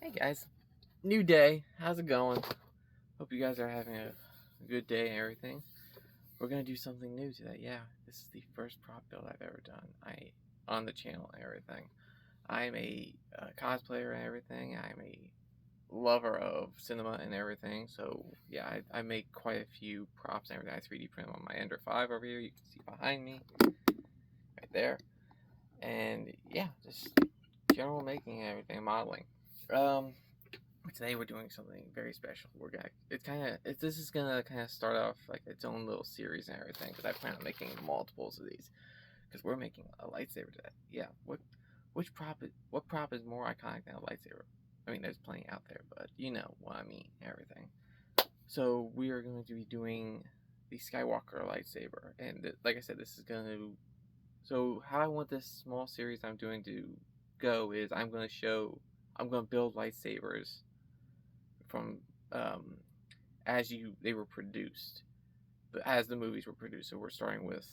Hey guys, new day. How's it going? Hope you guys are having a good day and everything. We're gonna do something new today. Yeah, this is the first prop build I've ever done. On the channel and everything. I'm a cosplayer and everything. I'm a lover of cinema and everything. So yeah, I make quite a few props and everything. I 3D print on my Ender 5 over here. You can see behind me, right there. And yeah, just general making and everything, modeling. Today we're doing something very special. This is gonna kind of start off like its own little series and everything, because I plan on making multiples of these, because we're making a lightsaber today. Yeah, what prop is more iconic than a lightsaber? I mean, there's plenty out there, but you know what I mean, everything. So we are going to be doing the Skywalker lightsaber, and like I said, this is gonna. So how I want this small series I'm doing to go is I'm gonna build lightsabers from they were produced, as the movies were produced. So we're starting with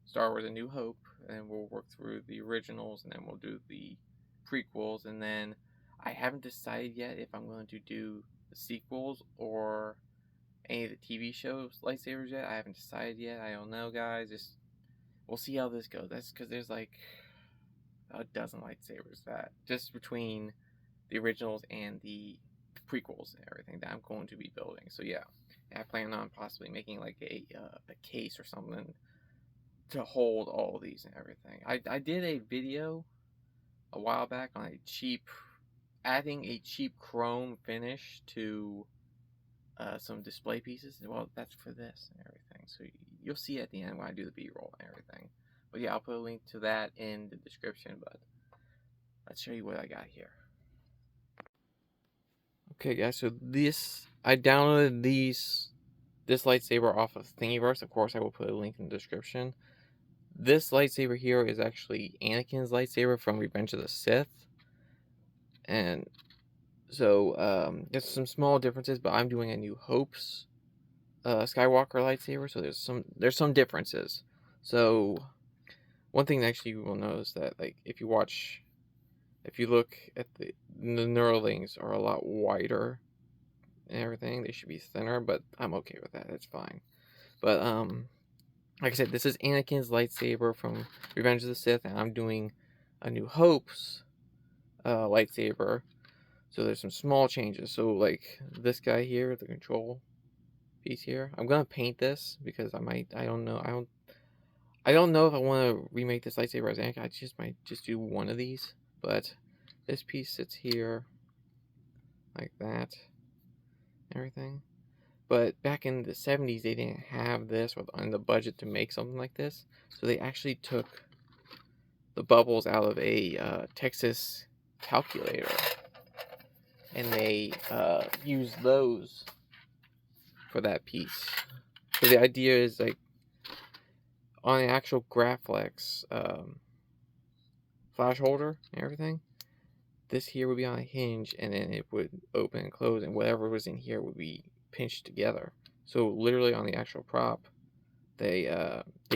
Star Wars: A New Hope, and we'll work through the originals, and then we'll do the prequels, and then I haven't decided yet if I'm going to do the sequels or any of the TV shows lightsabers yet. I haven't decided yet. I don't know, guys. Just we'll see how this goes. That's because there's like a dozen lightsabers that just between the originals and the prequels and everything that I'm going to be building. So yeah, I plan on possibly making like a case or something to hold all of these and everything. I did a video a while back on adding a cheap chrome finish to some display pieces. Well, that's for this and everything. So you'll see at the end when I do the B-roll and everything. But yeah, I'll put a link to that in the description. But let's show you what I got here. Okay, guys, so I downloaded this lightsaber off of Thingiverse. Of course, I will put a link in the description. This lightsaber here is actually Anakin's lightsaber from Revenge of the Sith. And so there's some small differences, but I'm doing a New Hope's Skywalker lightsaber, so there's some differences. So one thing that actually you will notice that, like, if you look at the knurlings are a lot wider and everything. They should be thinner, but I'm okay with that. It's fine. But like I said, this is Anakin's lightsaber from Revenge of the Sith, and I'm doing A New Hope's lightsaber. So there's some small changes. So like this guy here, the control piece here, I'm gonna paint this because I don't know. I don't know if I want to remake this lightsaber as Anakin. I might just do one of these. But this piece sits here like that. Everything. But back in the 70s, they didn't have this or on the budget to make something like this. So they actually took the bubbles out of a Texas calculator. And they used those for that piece. So the idea is, like, on the actual Graflex flash holder and everything, this here would be on a hinge, and then it would open and close, and whatever was in here would be pinched together. So literally on the actual prop, they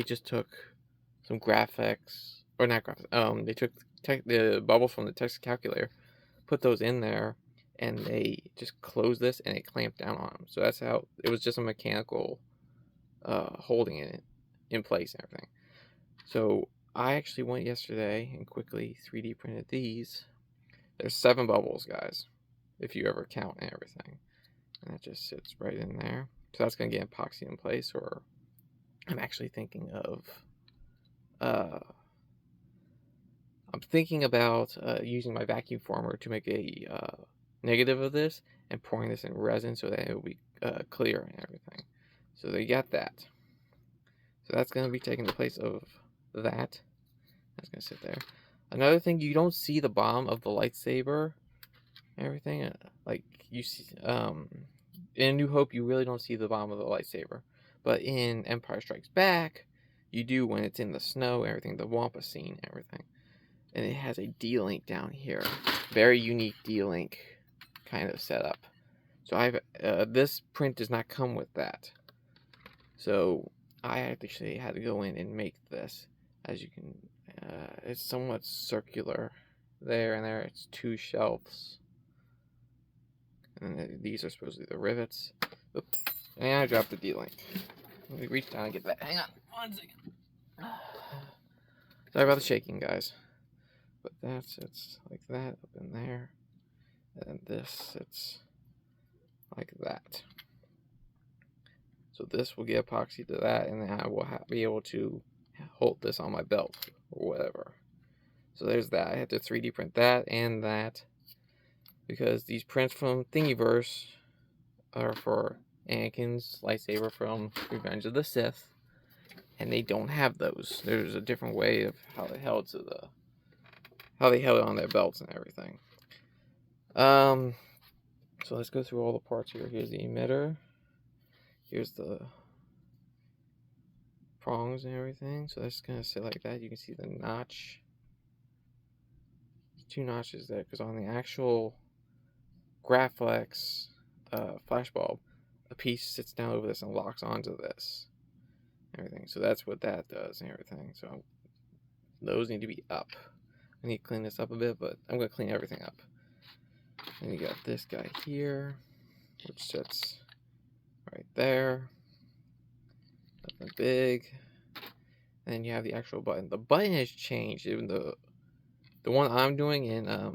just took some graphics, or not graphics. They took the bubbles from the Texas calculator, put those in there, and they just closed this, and it clamped down on them. So that's how it was, just a mechanical holding it in place and everything. So I actually went yesterday and quickly 3D printed these. There's 7 bubbles, guys, if you ever count and everything. And that just sits right in there. So that's going to get epoxy in place, or I'm actually thinking of, I'm thinking about using my vacuum former to make a negative of this and pouring this in resin so that it will be clear and everything. So they got that. So that's going to be taking the place of that. That's going to sit there. Another thing, you don't see the bottom of the lightsaber and everything. Like, you see, in New Hope, you really don't see the bottom of the lightsaber. But in Empire Strikes Back, you do when it's in the snow and everything, the Wampa scene and everything. And it has a D-link down here. Very unique D-link kind of setup. So this print does not come with that. So I actually had to go in and make this. As you can, it's somewhat circular there and there. It's 2 shelves. And then these are supposed to be the rivets. Oops. And I dropped the D-link. Let me reach down and get that. Hang on. 1 second. Sorry about the shaking, guys. But that sits like that up in there. And this sits like that. So this will get epoxy to that, and then I will be able to hold this on my belt or whatever. So there's that. I had to 3D print that and that, because these prints from Thingiverse are for Anakin's lightsaber from Revenge of the Sith, and they don't have those. There's a different way of how they held it on their belts and everything. So let's go through all the parts here. Here's the emitter. Here's the prongs and everything. So that's gonna sit like that. You can see the notch. There's 2 notches there, because on the actual Graflex flash bulb, a piece sits down over this and locks onto this. Everything. So that's what that does and everything. So those need to be up. I need to clean this up a bit, but I'm gonna clean everything up. And you got this guy here, which sits right there. Nothing big. And then you have the actual button. The button has changed. Even the one I'm doing in A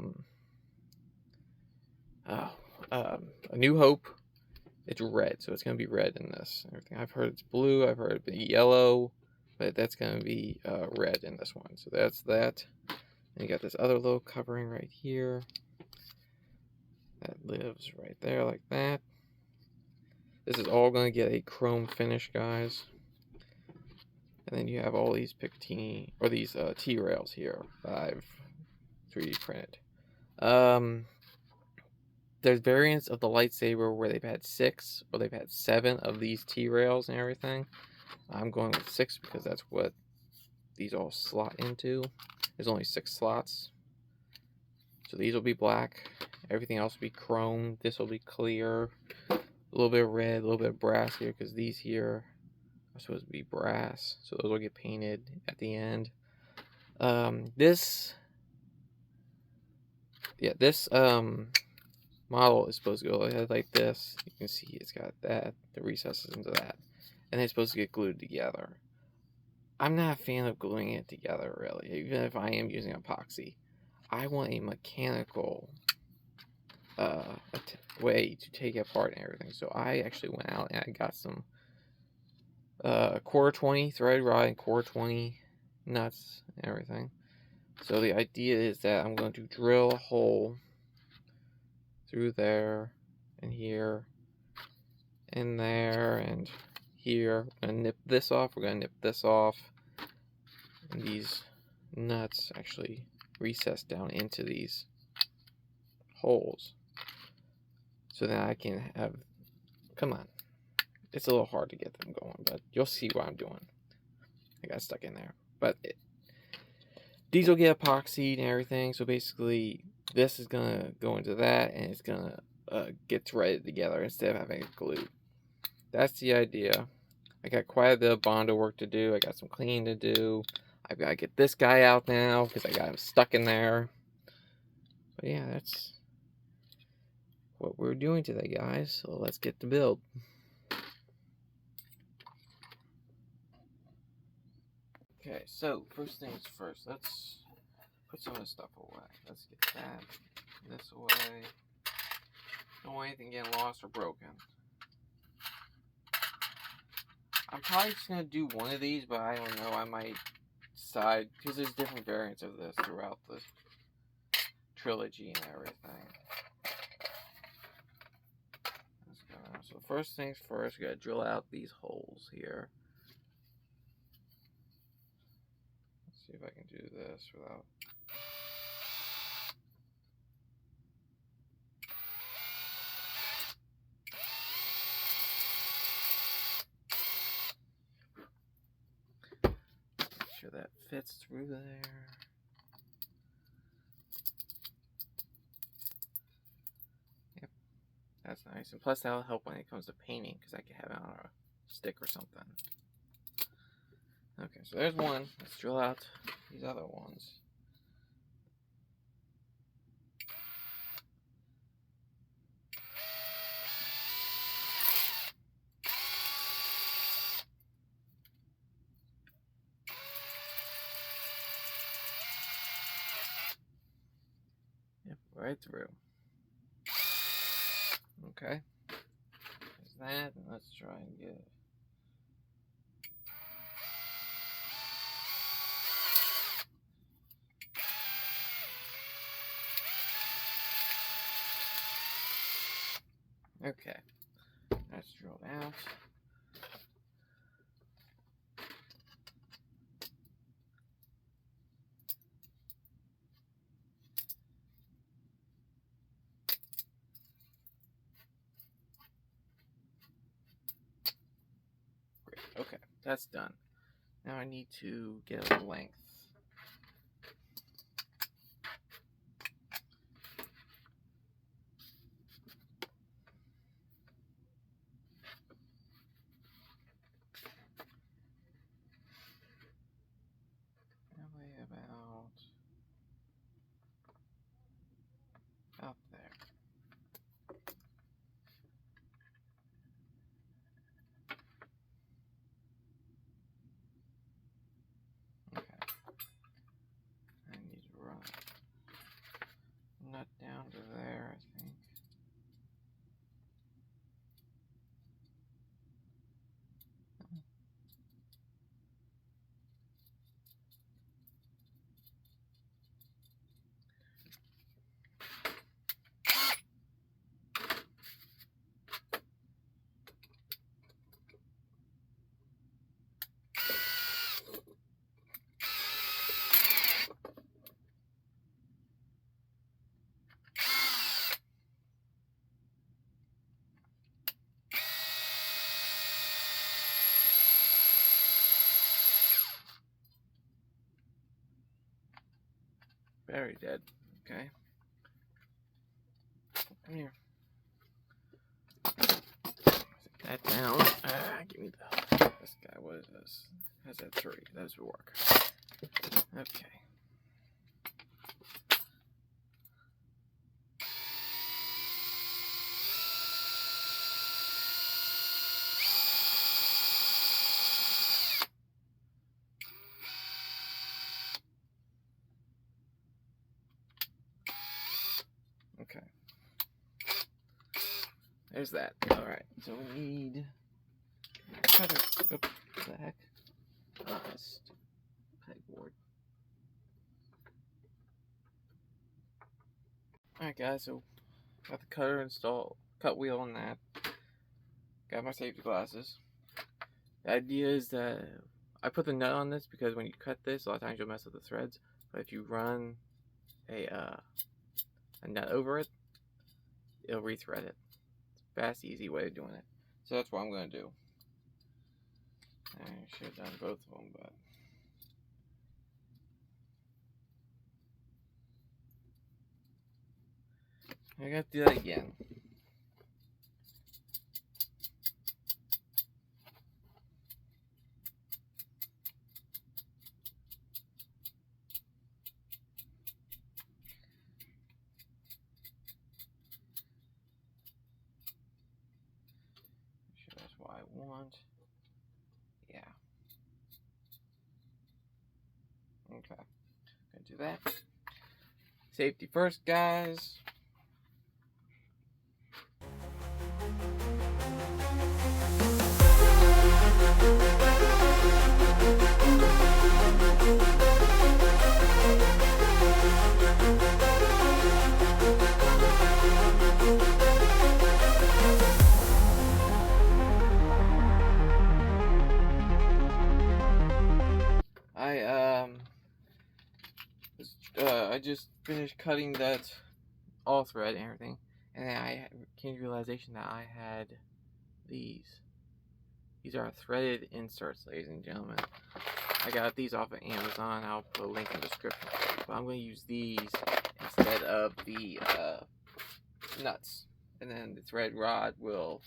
New Hope, it's red, so it's gonna be red in this. Everything. I've heard it's blue. I've heard it be yellow, but that's gonna be red in this one. So that's that. And you got this other little covering right here that lives right there like that. This is all gonna get a chrome finish, guys. And then you have all these Picatinny, or these T-rails here that I've 3D printed. There's variants of the lightsaber where they've had 6 or they've had 7 of these T-rails and everything. I'm going with 6 because that's what these all slot into. There's only 6 slots. So these will be black. Everything else will be chrome. This will be clear. A little bit of red, a little bit of brass here, because these here are supposed to be brass. So those will get painted at the end. This model is supposed to go ahead like this. You can see it's got that, the recesses into that. And it's supposed to get glued together. I'm not a fan of gluing it together, really, even if I am using epoxy. I want a mechanical way to take it apart and everything. So I actually went out and I got some quarter 20 thread rod and quarter 20 nuts and everything. So the idea is that I'm going to drill a hole through there and here and there and here. We're going to nip this off. We're going to nip this off. And these nuts actually recess down into these holes. So that I can have, come on. It's a little hard to get them going, but you'll see what I'm doing. I got stuck in there. But these will get epoxied and everything. So basically, this is going to go into that, and it's going to get threaded together instead of having it glued. That's the idea. I got quite a bit of Bondo work to do. I got some cleaning to do. I've got to get this guy out now because I got him stuck in there. But yeah, that's what we're doing today, guys. So let's get to build. Okay, so first things first, let's put some of this stuff away. Let's get this away. Don't want anything getting lost or broken. I'm probably just going to do one of these, but I don't know. I might decide, because there's different variants of this throughout the trilogy and everything. Let's go. So first things first, we got to drill out these holes here. Let's see if I can do this without... Make sure that fits through there. Yep, that's nice. And plus that'll help when it comes to painting, because I can have it on a stick or something. Okay, so there's one. Let's drill out these other ones. right through. Okay. There's that, and let's try and get it. Okay, that's drilled out. Great, okay, that's done. Now I need to get a length. Probably about there. Okay. I need to run nut down to there, I think. Very dead. Okay. Come here. Sit that down. Give me this guy. What is this? Has that 3? Those will work. Okay. Okay. There's that. Alright, so we need cutter. What the heck? This pegboard. Alright guys, so got the cutter installed, cut wheel on that. Got my safety glasses. The idea is that I put the nut on this because when you cut this, a lot of times you'll mess up the threads. But if you run a nut over it, it'll rethread it. It's a fast, easy way of doing it. So that's what I'm going to do. I should have done both of them, but I got to do that again. Sure that's what I want. Yeah. Okay. Gonna do that. Safety first, guys. I just finished cutting that all thread and everything, and then I came to the realization that I had these. These are threaded inserts, ladies and gentlemen. I got these off of Amazon. I'll put a link in the description. But I'm going to use these instead of the nuts, and then the thread rod will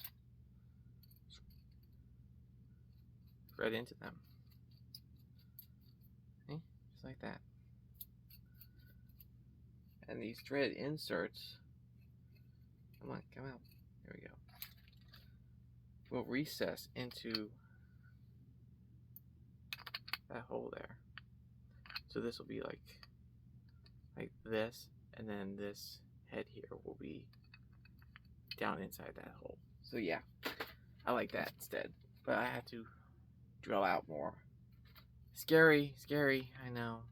thread into them. See? Just like that. And these thread inserts, come on, come out. There we go. Will recess into that hole there. So this will be like this, and then this head here will be down inside that hole. So yeah, I like that instead. But I have to drill out more. Scary, I know.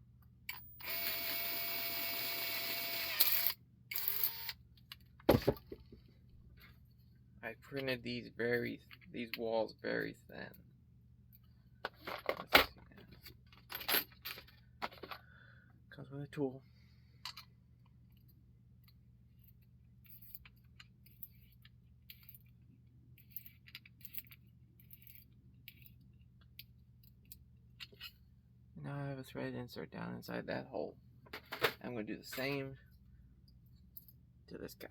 I printed these walls very thin. Let's see. Comes with a tool. Now I have a thread insert down inside that hole. I'm going to do the same to this guy.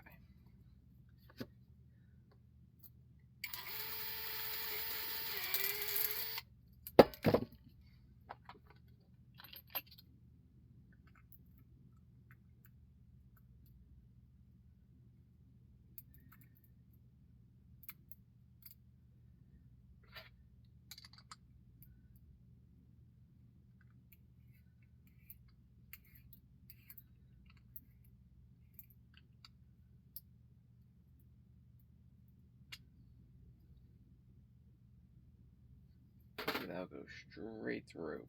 That'll go straight through.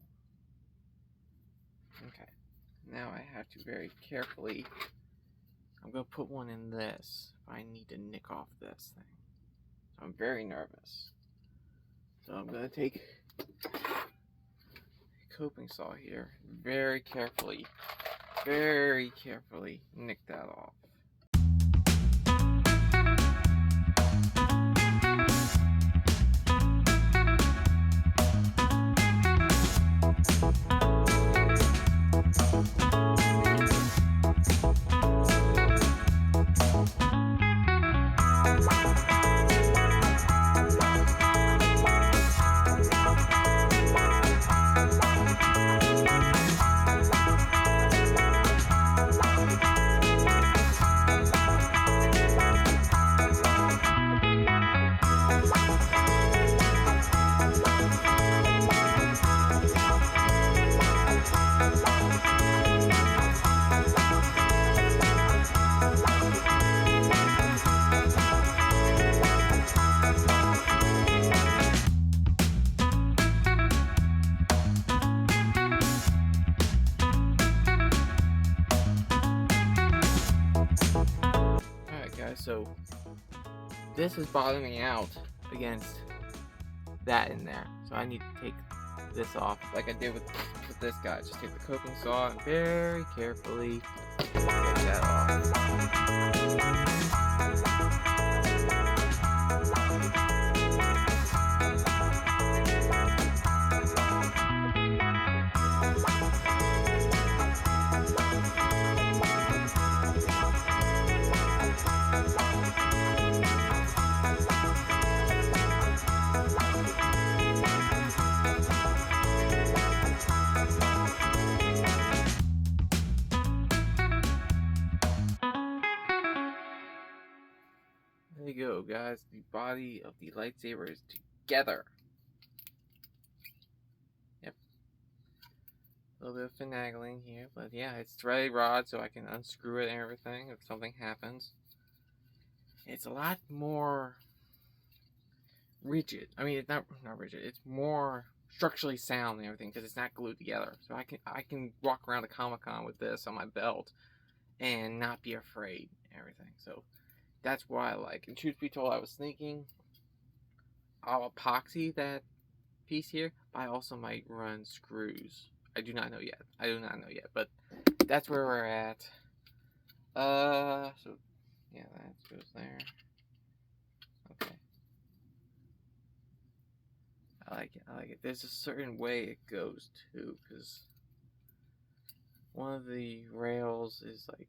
Okay, now I have to very carefully, I'm going to put one in this if I need to nick off this thing. So I'm very nervous. So I'm going to take a coping saw here, very carefully nick that off. So this is bottoming out against that in there. So I need to take this off like I did with this guy. Just take the coping saw and very carefully get that off. There you go, guys. The body of the lightsaber is together. Yep. A little bit of finagling here, but yeah, it's threaded rod, so I can unscrew it and everything if something happens. It's a lot more rigid. I mean, it's not rigid. It's more structurally sound and everything because it's not glued together. So I can walk around the Comic-Con with this on my belt and not be afraid and everything. So that's why I like. And truth be told, I was thinking I'll epoxy that piece here, but I also might run screws. I do not know yet. But that's where we're at. So yeah, that goes there. Okay. I like it. There's a certain way it goes too, because one of the rails is like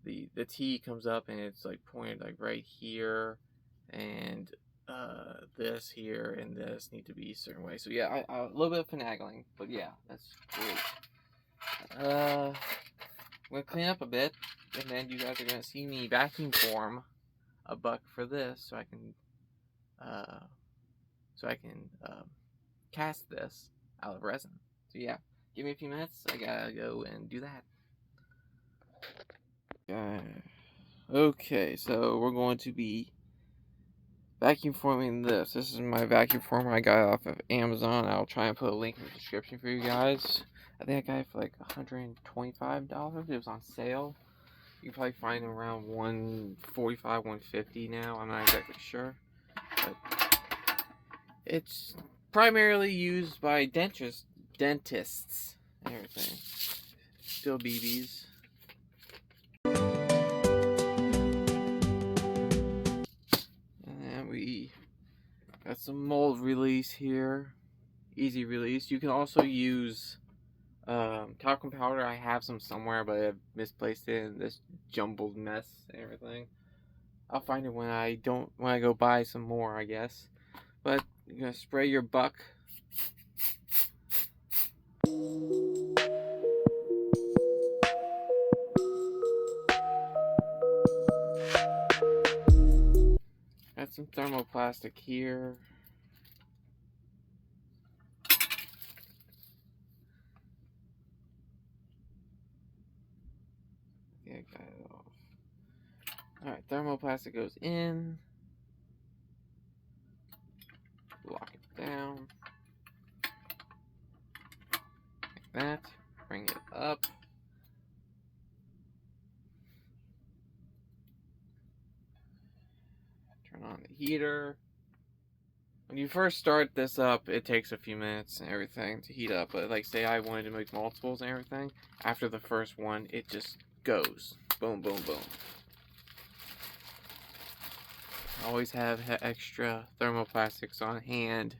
the T comes up and it's like pointed like right here, and this here and this need to be a certain way. So yeah, a little bit of finagling, but yeah, that's great. I'm gonna clean up a bit, and then you guys are gonna see me vacuum form a buck for this, so I can cast this out of resin. So yeah, give me a few minutes. I gotta go and do that. guys. Okay, so we're going to be vacuum forming this. This is my vacuum former I got off of Amazon. I'll try and put a link in the description for you guys. I think I got it for like $125. It was on sale. You can probably find it around $145, $150 now. I'm not exactly sure. But it's primarily used by dentists and everything. Still BBs. And we got some mold release here. Easy release. You can also use talcum powder. I have some somewhere, but I've misplaced it in this jumbled mess and everything. I'll find it when I go buy some more, I guess. But you're gonna spray your buck. Got some thermoplastic here. Yeah, I got it off. Alright, thermoplastic goes in. Lock it down. Like that. Bring it up. Turn on the heater. When you first start this up, it takes a few minutes and everything to heat up. But like say I wanted to make multiples and everything, after the first one, it just goes. Boom, boom, boom. Always have extra thermoplastics on hand.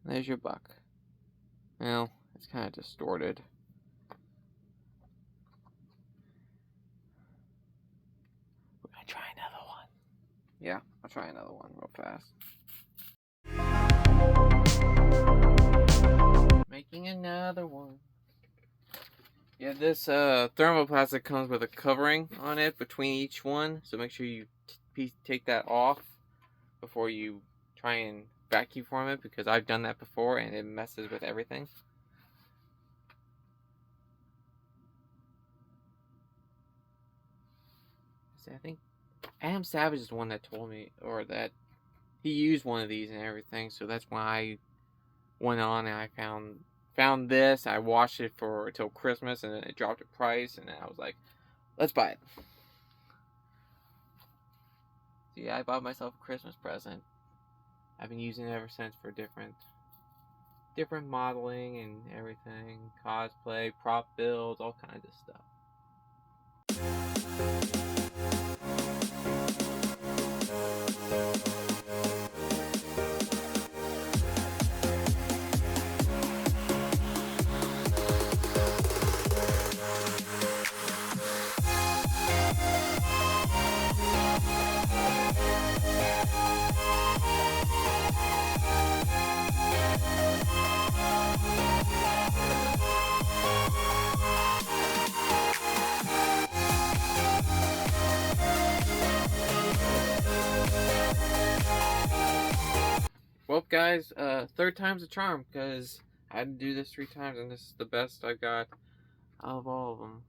There's your buck. Well, it's kind of distorted. We're gonna try another one. Yeah, I'll try another one real fast. Making another one. Yeah, this thermoplastic comes with a covering on it between each one, so make sure you take that off before you try and vacuum form it, because I've done that before and it messes with everything. See, I think Adam Savage is the one that told me, or that he used one of these and everything, so that's why I went on and I found this. I watched it till Christmas, and then it dropped in price, and then I was like, let's buy it. So yeah, I bought myself a Christmas present. I've been using it ever since for different modeling and everything, cosplay, prop builds, all kinds of stuff. Well, guys, third time's a charm, because I had to do this 3 times, and this is the best I got out of all of them.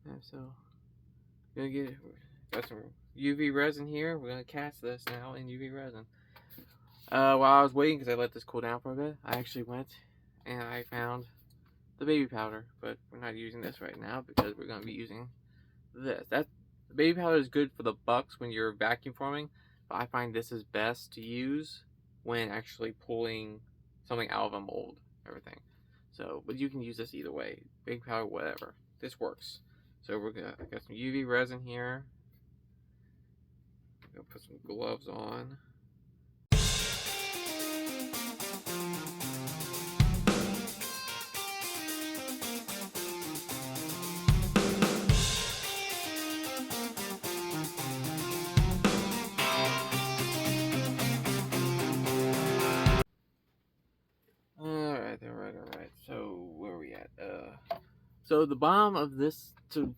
Yeah, so, got some UV resin here. We're gonna cast this now in UV resin. While I was waiting, because I let this cool down for a bit, I actually went and I found the baby powder, but we're not using this right now because we're gonna be using this. The baby powder is good for the bucks when you're vacuum forming, but I find this is best to use when actually pulling something out of a mold, everything. So, but you can use this either way, baby powder, whatever. This works. So I got some UV resin here. I'm gonna put some gloves on. So the bottom of this, so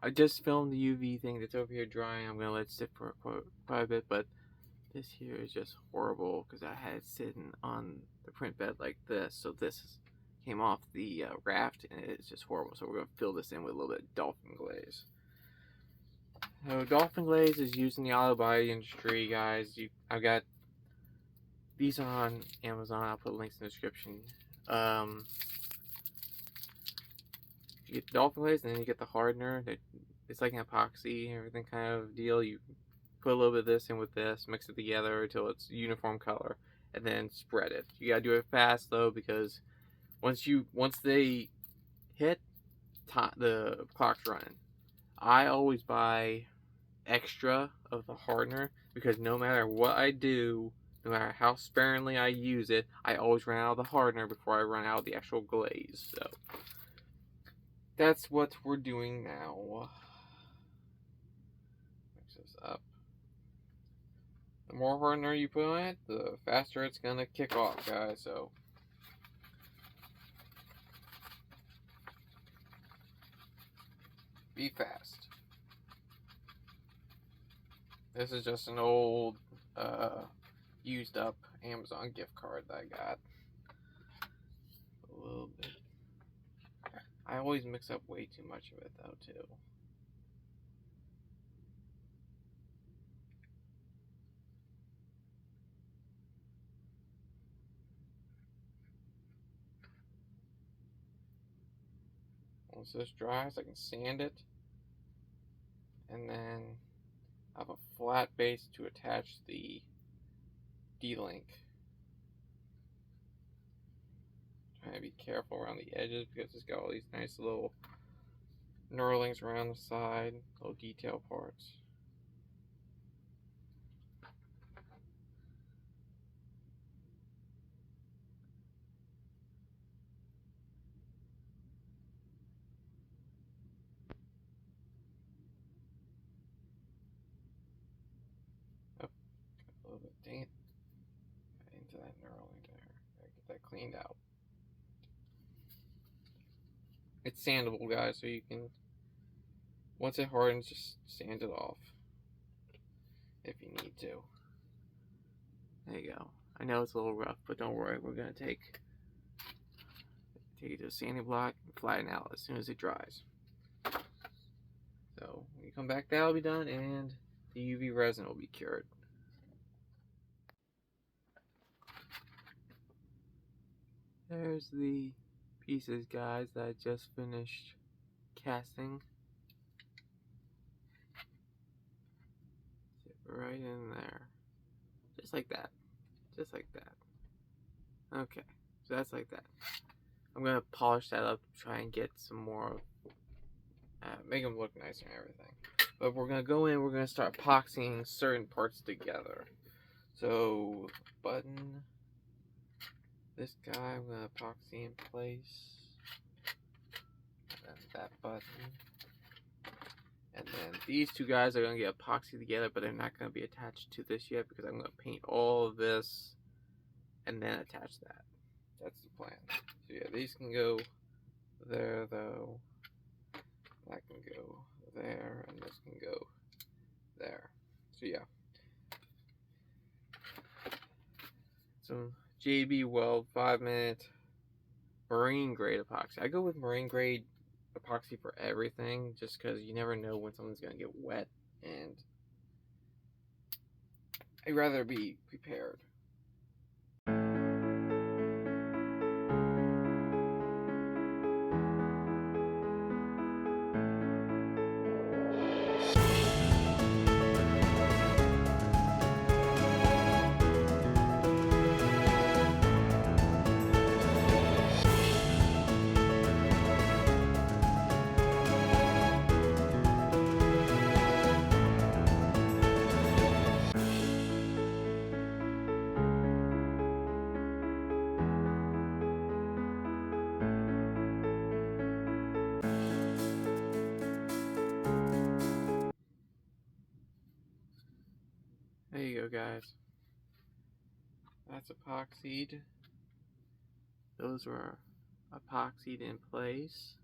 I just filmed the UV thing that's over here drying. I'm gonna let it sit for quite a bit, but this here is just horrible because I had it sitting on the print bed like this. So this came off the raft and it's just horrible. So we're gonna fill this in with a little bit of dolphin glaze. So dolphin glaze is used in the auto body industry, guys. I've got these on Amazon. I'll put links in the description. You get the dolphin glaze, and then you get the hardener. It's like an epoxy and everything kind of deal. You put a little bit of this in with this, mix it together until it's uniform color, and then spread it. You gotta do it fast though, because once they hit, the clock's running. I always buy extra of the hardener because no matter what I do, no matter how sparingly I use it, I always run out of the hardener before I run out of the actual glaze. So that's what we're doing now. Mix this up. The more hardener you put on it, the faster it's gonna kick off, guys. So be fast. This is just an old, used up Amazon gift card that I got. A little bit. I always mix up way too much of it though, too. Once this dries, I can sand it, and then I have a flat base to attach the D-link. Trying to be careful around the edges because it's got all these nice little knurlings around the side, little detail parts. Oh, a little bit damp into that knurling there. Gotta get that cleaned out. It's sandable, guys, so you can, once it hardens, just sand it off if you need to. There you go. I know it's a little rough, but don't worry. We're going to take it to a sanding block and flatten out as soon as it dries. So when you come back, that'll be done, and the UV resin will be cured. There's the pieces, guys, that I just finished casting. Sit right in there. Just like that. Just like that. Okay, so that's like that. I'm going to polish that up to try and get some more, make them look nicer and everything. But we're going to go in, we're going to start epoxying certain parts together. So, button, this guy I'm going to epoxy in place. And then that button. And then these two guys are going to get epoxy together, but they're not going to be attached to this yet because I'm going to paint all of this and then attach that. That's the plan. So yeah, these can go there though. That can go there, and this can go there. So yeah. Some JB Weld 5-minute marine grade epoxy. I go with marine grade epoxy for everything just because you never know when something's going to get wet, and I'd rather be prepared. There you go, guys. That's epoxied. Those were epoxied in place.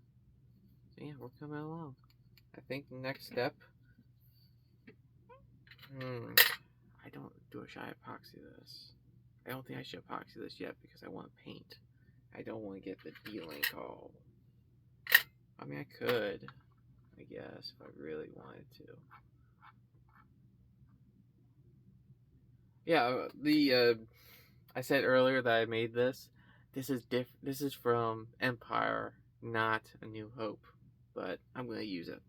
So yeah, we're coming along. I think the next step. I don't do. Should I epoxy this? I don't think I should epoxy this yet because I want to paint. I don't want to get the D-link all. I mean, I could, I guess, if I really wanted to. Yeah, I said earlier that I made this. This is from Empire, not A New Hope, but I'm gonna use it.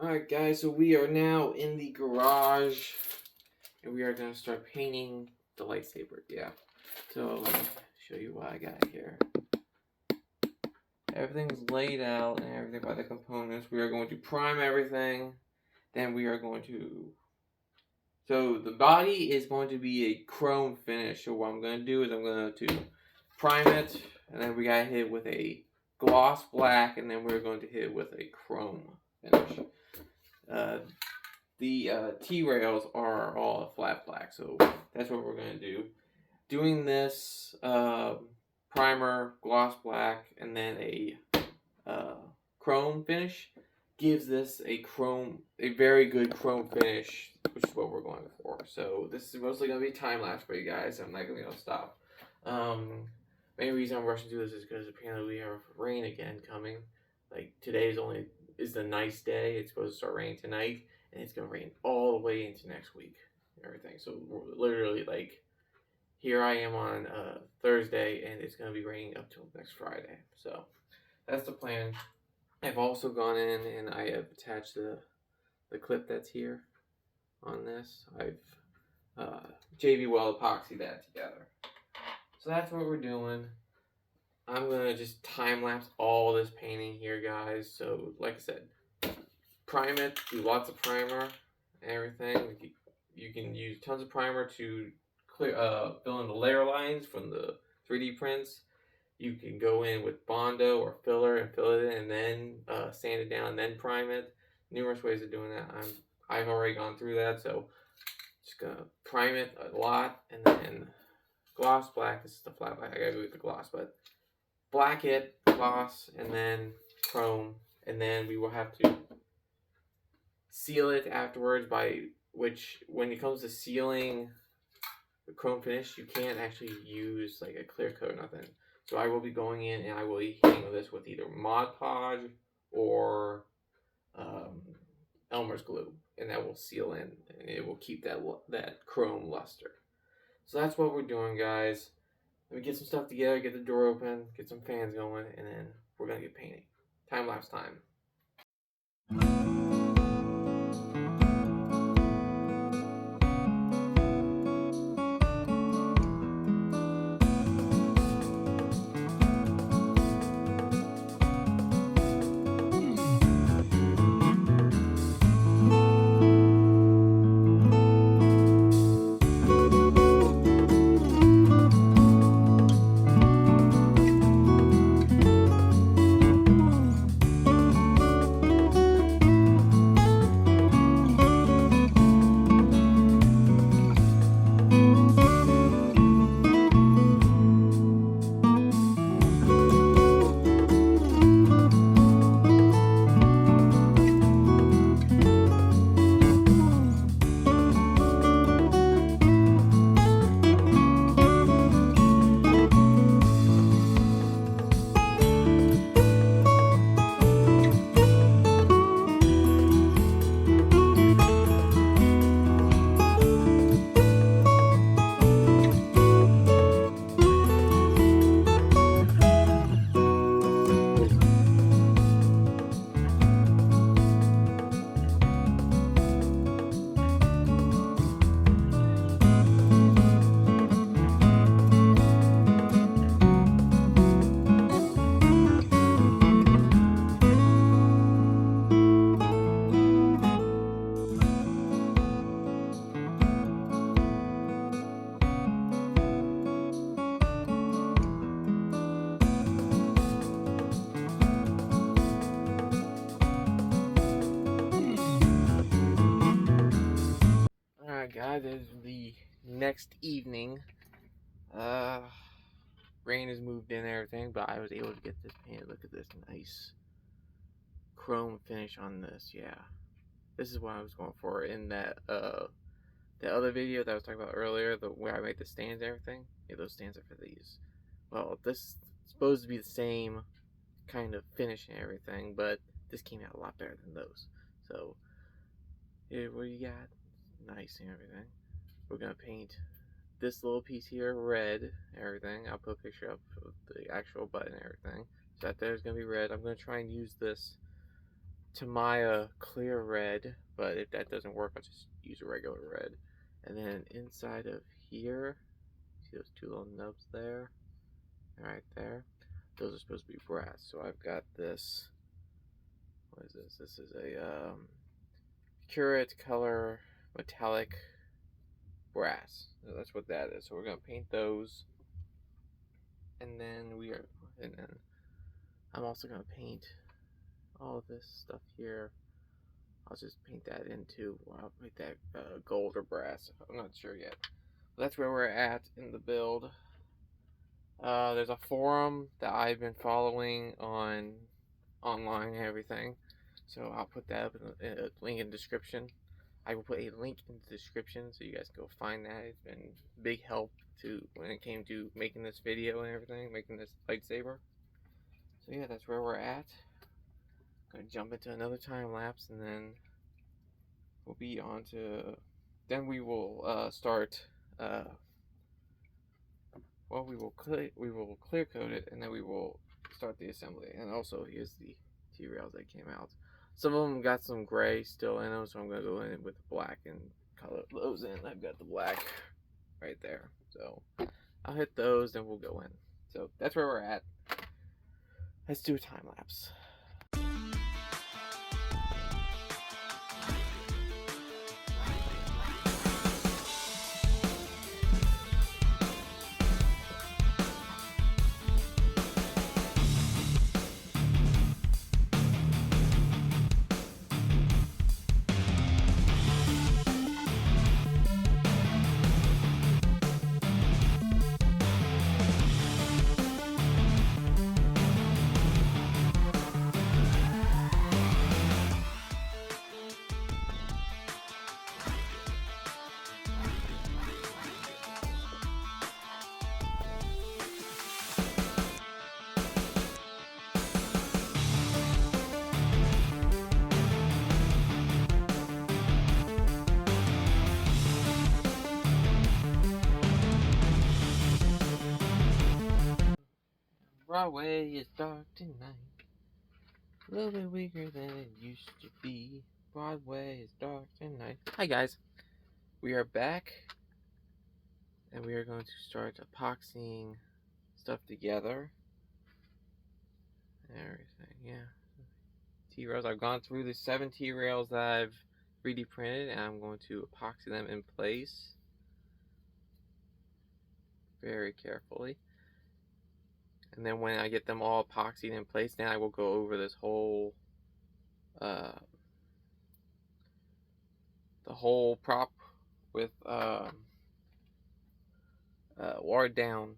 Alright guys, so we are now in the garage and we are going to start painting the lightsaber. Yeah, so let me show you what I got here. Everything's laid out and everything by the components. We are going to prime everything. Then we are going to... So the body is going to be a chrome finish. So what I'm going to do is I'm going to prime it, and then we got to hit it with a gloss black, and then we're going to hit it with a chrome finish. The T-rails are all flat black, so that's what we're going to do. Doing this primer, gloss black, and then a chrome finish gives this a very good chrome finish, which is what we're going for. So this is mostly going to be time lapse for you guys. I'm not going to stop. Main reason I'm rushing through this is because apparently we have rain again coming. Like today is the nice day. It's supposed to start raining tonight, and it's gonna rain all the way into next week and everything. So literally, like, here I am on Thursday, and it's gonna be raining up till next Friday. So that's the plan. I've also gone in and I have attached the clip that's here on this. I've JB Weld epoxy that together. So that's what we're doing. I'm gonna just time lapse all this painting here, guys. So, like I said, prime it, do lots of primer and everything. You can use tons of primer to clear, fill in the layer lines from the 3D prints. You can go in with Bondo or filler and fill it in, and then sand it down, and then prime it. Numerous ways of doing that. I've already gone through that, so just gonna prime it a lot, and then gloss black. This is the flat black. I gotta go with the gloss, but black it, gloss, and then chrome, and then we will have to seal it afterwards, by which, when it comes to sealing the chrome finish, you can't actually use like a clear coat or nothing. So I will be going in and I will be hitting this with either Mod Podge or Elmer's glue, and that will seal in, and it will keep that chrome luster. So that's what we're doing, guys. Let me get some stuff together, get the door open, get some fans going, and then we're going to get painting. Time-lapse time. guys, it's the next evening. Rain has moved in and everything, but I was able to get this painted. Look at this nice chrome finish on this. Yeah, this is what I was going for in that the other video that I was talking about earlier, where I made the stands and everything. Yeah, those stands are for these. Well, this is supposed to be the same kind of finish and everything, but this came out a lot better than those. So here, what do you got? Nice and everything. We're gonna paint this little piece here red and everything. I'll put a picture up of the actual button and everything. So that there's gonna be red. I'm gonna try and use this Tamaya clear red, but if that doesn't work, I'll just use a regular red. And then inside of here, see those two little nubs there? Right there. Those are supposed to be brass. So I've got this. What is this? This is a Curate color metallic brass. So that's what that is. So we're gonna paint those, and then I'm also gonna paint all of this stuff here. I'll just paint that into. I'll paint that gold or brass. I'm not sure yet. But that's where we're at in the build. There's a forum that I've been following online and everything, so I'll put that up in a link in the description. I will put a link in the description so you guys can go find that. It's been big help when it came to making this video and everything, making this lightsaber. So yeah, that's where we're at. Gonna jump into another time lapse, and then we'll be on to. Then we will start. Well, we will clear coat it, and then we will start the assembly. And also, here's the T-rails that came out. Some of them got some gray still in them, so I'm gonna go in with black and color those in. I've got the black right there, so I'll hit those, then we'll go in. So that's where we're at. Let's do a time lapse. Broadway is dark tonight, a little bit weaker than it used to be. Broadway is dark tonight. Hi guys, we are back, and we are going to start epoxying stuff together. Everything, yeah. T-rails. I've gone through the 7 T-rails that I've 3D printed, and I'm going to epoxy them in place very carefully. And then when I get them all epoxied in place, then I will go over this whole the whole prop with watered down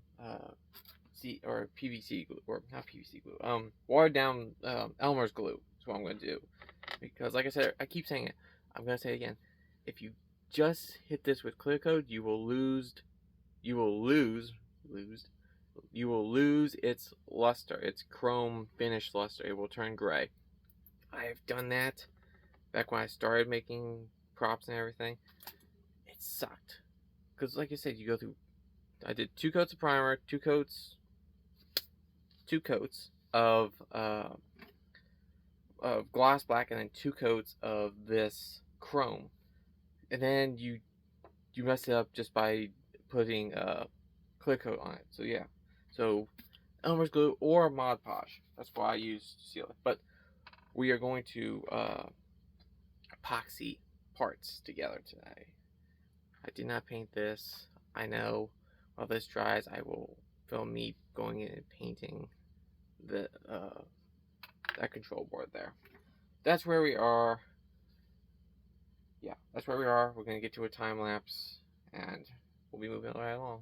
PVC glue, or not PVC glue, watered down Elmer's glue is what I'm going to do. Because like I said, I keep saying it, I'm going to say it again, if you just hit this with clear coat, you will lose its luster, its chrome finish luster. It will turn gray. I have done that back when I started making props and everything. It sucked. Because like I said, you go through, I did 2 coats of primer, 2 coats of gloss black, and then 2 coats of this chrome. And then you mess it up just by putting clear coat on it. So yeah. So Elmer's glue or Mod Podge. That's what I use to seal it. But we are going to epoxy parts together today. I did not paint this. I know while this dries, I will film me going in and painting the that control board there. That's where we are. yeah, that's where we are. We're gonna get to a time lapse, and we'll be moving right along.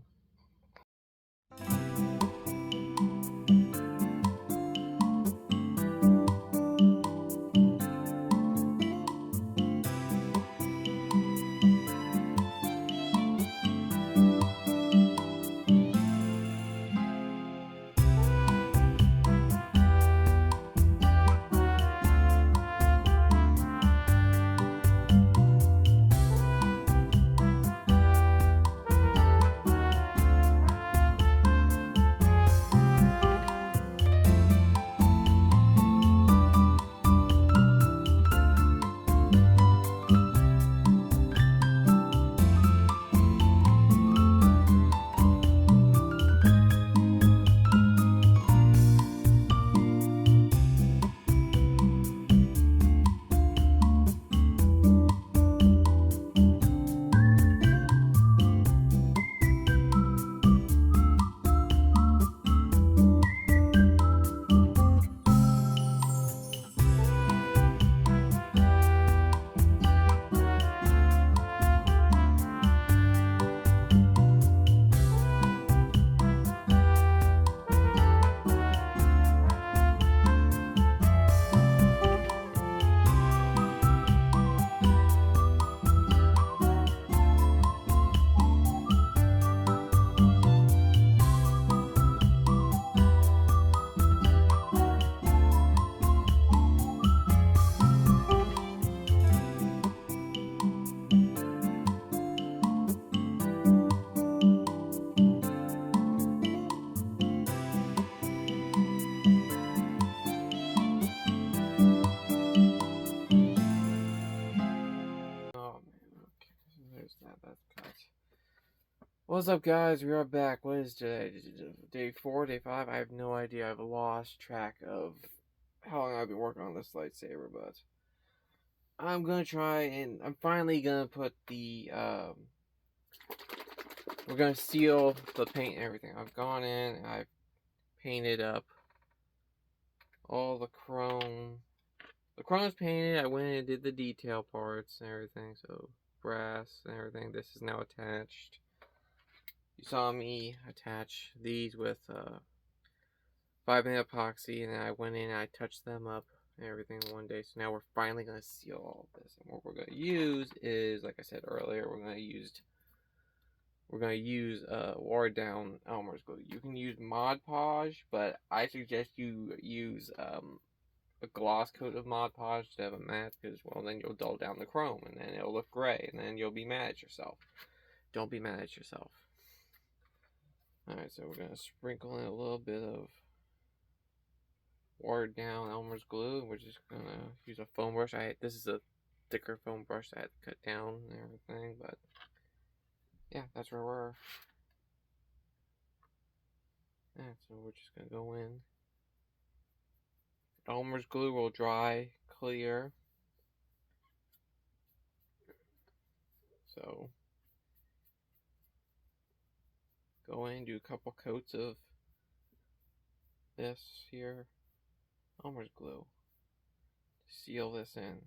Oh man, okay, there's that. That's cut. What's up, guys? We are back. What is today? Day 4, day 5? I have no idea. I've lost track of how long I've been working on this lightsaber, but I'm gonna try, and I'm finally gonna put the we're gonna seal the paint and everything. I've gone in and I've painted up all the chrome. The chrome's painted. I went in and did the detail parts and everything, so brass and everything. This is now attached. You saw me attach these with 5-minute epoxy, and then I went in and I touched them up and everything one day. So now we're finally going to seal all of this. And what we're going to use is, like I said earlier, we're going to use watered down Elmer's glue. You can use Mod Podge, but I suggest you use a gloss coat of Mod Podge instead of a matte, because, well, then you'll dull down the chrome and then it'll look gray and then you'll be mad at yourself. Don't be mad at yourself. Alright, so we're going to sprinkle in a little bit of watered down Elmer's glue. We're just going to use a foam brush. This is a thicker foam brush that I had to cut down and everything, but yeah, that's where we're. Yeah, so we're just going to go in. Elmer's glue will dry clear. So go in, do a couple coats of this here Elmer's glue. Seal this in.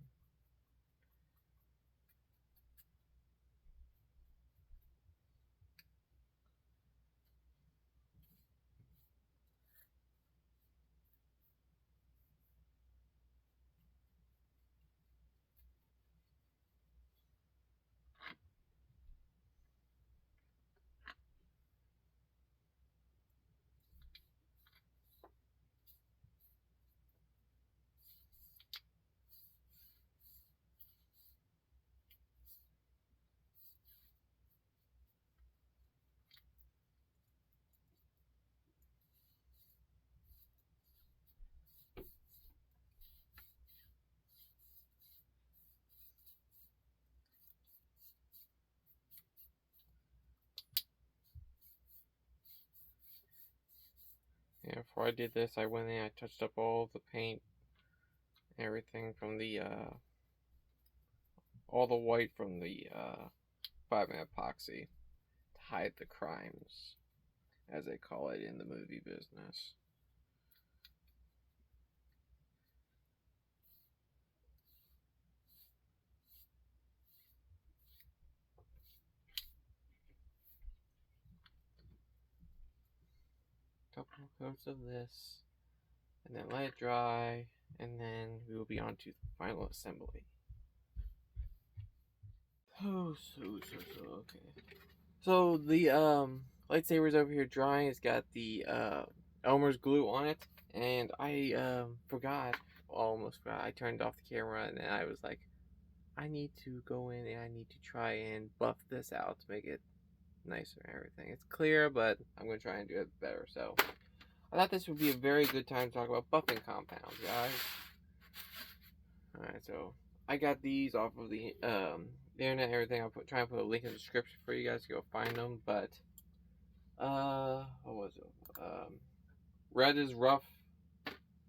Yeah, before I did this, I went in, I touched up all the paint, everything from the, all the white from the, 5-minute epoxy to hide the crimes, as they call it in the movie business. couple coats of this, and then let it dry, and then we will be on to the final assembly. Okay. So the lightsaber's over here drying. It's got the Elmer's glue on it, and I almost forgot. I turned off the camera, and then I was like, I need to go in and I need to try and buff this out to make it nicer and everything. It's clear, but I'm gonna try and do it better. So I thought this would be a very good time to talk about buffing compounds, guys. Alright, so I got these off of the internet and everything. I'll try and put a link in the description for you guys to go find them. But what was it? Red is rough,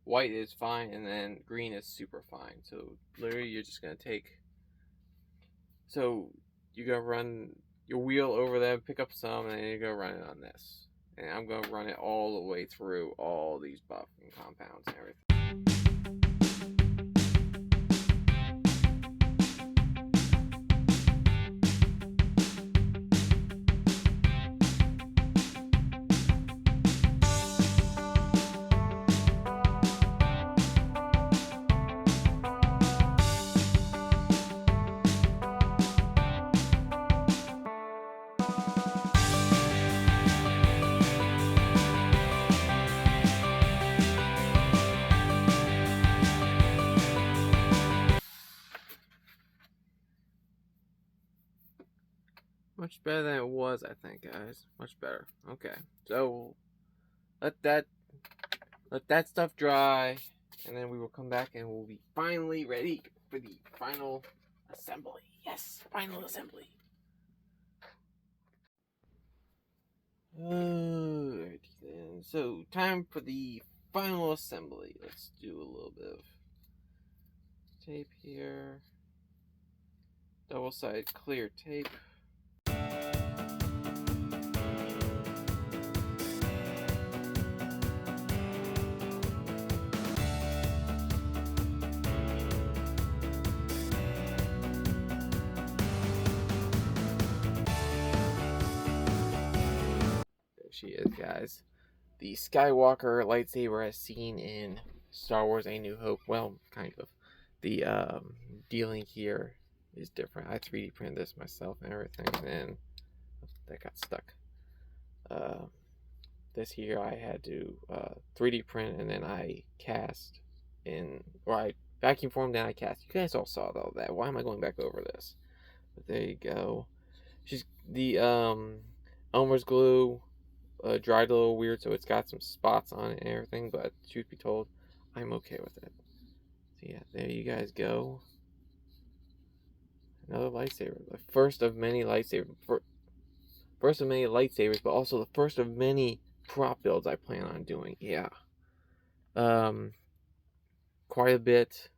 white is fine, and then green is super fine. So literally, you're just gonna take. So you're gonna run your wheel over there, pick up some, and then you're gonna run it on this. And I'm gonna run it all the way through all these buffing compounds and everything. Much better than it was, I think, guys. Much better. Okay, so let that stuff dry, and then we will come back and we'll be finally ready for the final assembly. Yes, final assembly. Alrighty then. So time for the final assembly. Let's do a little bit of tape here. Double-sided clear tape. She is, guys. The Skywalker lightsaber as seen in Star Wars A New Hope. Well, kind of. The dealing here is different. I 3D printed this myself and everything, and that got stuck. This here I had to 3D print, and then I cast in, or I vacuum formed, then I cast. You guys all saw all that. Why am I going back over this? But there you go. She's the Elmer's glue. Dried a little weird, so it's got some spots on it and everything, but truth be told, I'm okay with it. So yeah, there you guys go. Another lightsaber. The first of many lightsabers. First of many lightsabers, but also the first of many prop builds I plan on doing. Yeah. Quite a bit.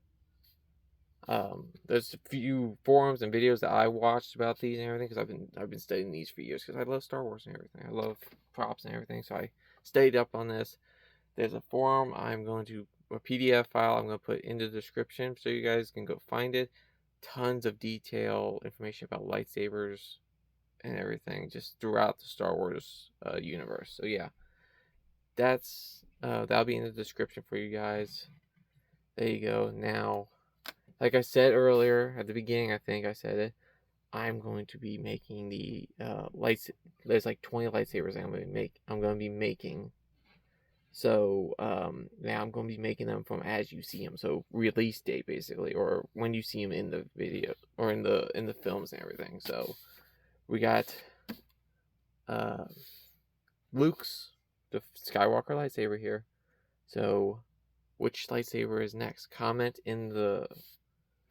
There's a few forums and videos that I watched about these and everything, because I've been studying these for years, because I love Star Wars and everything. I love props and everything, so I studied up on this. There's a forum I'm going to, a PDF file I'm going to put in the description so you guys can go find it. Tons of detail information about lightsabers and everything just throughout the Star Wars universe. So yeah, that'll be in the description for you guys. There you go. Now, like I said earlier at the beginning, I think I said it, I'm going to be making the lights. There's like 20 lightsabers I'm going to be making. So now I'm going to be making them from as you see them. So release date basically, or when you see them in the video or in the films and everything. So we got Luke's, the Skywalker lightsaber here. So which lightsaber is next? Comment in the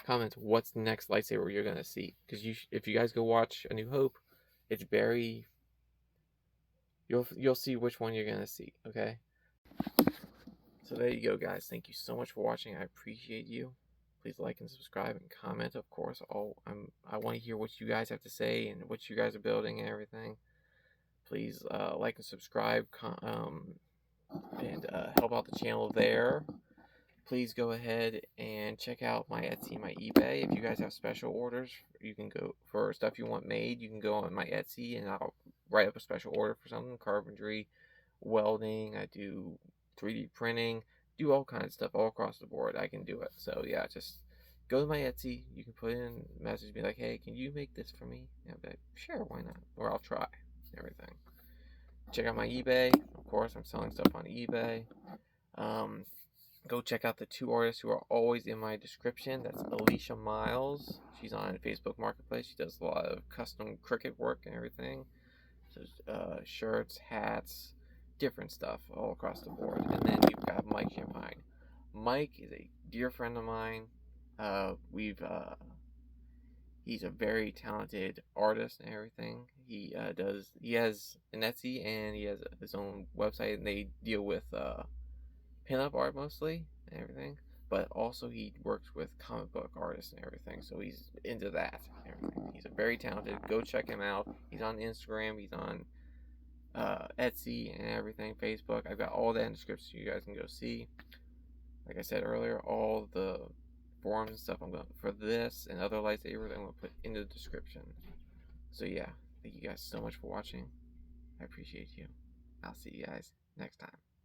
comments what's the next lightsaber you're gonna see, because if you guys go watch A New Hope, it's very, you'll see which one you're gonna see. Okay, so there you go, guys. Thank you so much for watching. I appreciate you. Please like and subscribe and comment, of course. I want to hear what you guys have to say and what you guys are building and everything. Please like and subscribe, and help out the channel there. Please go ahead and check out my Etsy and my eBay. If you guys have special orders, you can go for stuff you want made. You can go on my Etsy and I'll write up a special order for something, carpentry, welding, I do 3D printing, do all kinds of stuff all across the board. I can do it. So yeah, just go to my Etsy. You can put in message me like, hey, can you make this for me? And I'll be like, sure, why not? Or I'll try. Everything. Check out my eBay. Of course, I'm selling stuff on eBay. Go check out the two artists who are always in my description. That's Alicia Miles. She's on Facebook Marketplace. She does a lot of custom cricket work and everything. So shirts, hats, different stuff all across the board. And then you've got Mike Champagne. Mike is a dear friend of mine. He's a very talented artist and everything. He has an Etsy and he has his own website, and they deal with pinup art mostly and everything. But also he works with comic book artists and everything, so he's into that and everything. He's a very talented. Go check him out. He's on Instagram. He's on Etsy and everything, Facebook. I've got all that in the description so you guys can go see. Like I said earlier, all the forums and stuff I'm going for this and other lightsabers I'm going to put in the description. So yeah, thank you guys so much for watching. I appreciate you. I'll see you guys next time.